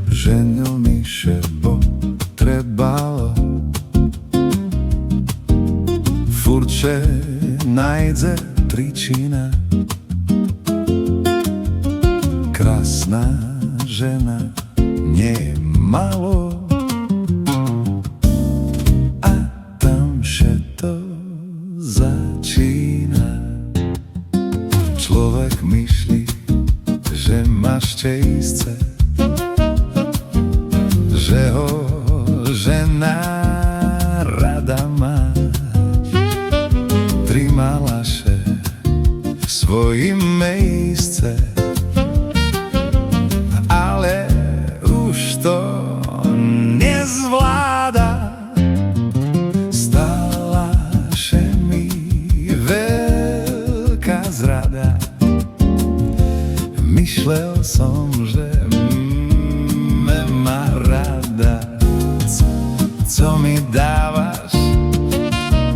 Ženo mi šebo trebalo, furče najdze príčina. Krásna žena nie je malo, a tam všetko začína. Človek myšlí, že má šťastie, že ho žena rada má. Tri malaše v svojim mejsce, ale už to nezvláda. Stala še mi veľká zrada. Myšlel som, že má rada. Co mi dávaš,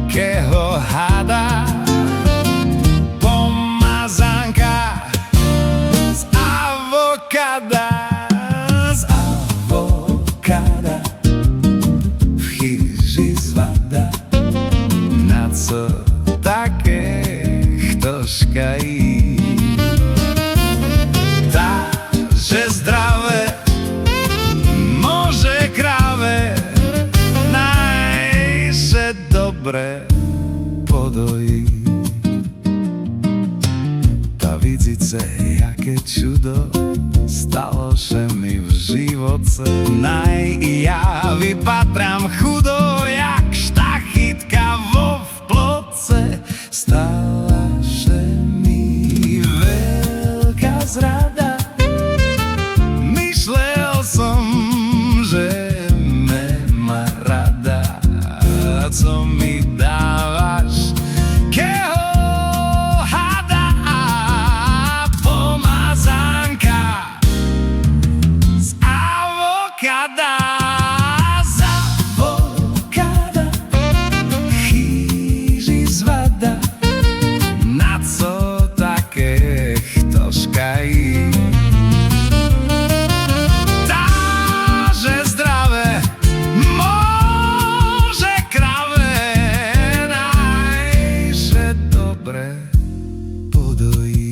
keho hada? Pomazánka z avokáda, z avokáda v chýži zvada. Na co také chtoškají? Tá, že zdravé môže kráve najše dobre podojí. Tá vidzice, jaké čudo, stalo še mi v živoce. Ja vypatrám chudo, jak štachytka vo vploce. Stala še mi veľká zrada. Myšlel som, že má rada. Co mi dávaš, keho hada? Pomazánka z avokáda, z avokáda v chýži zvada. Na co také chtoškají? Dobre podojí.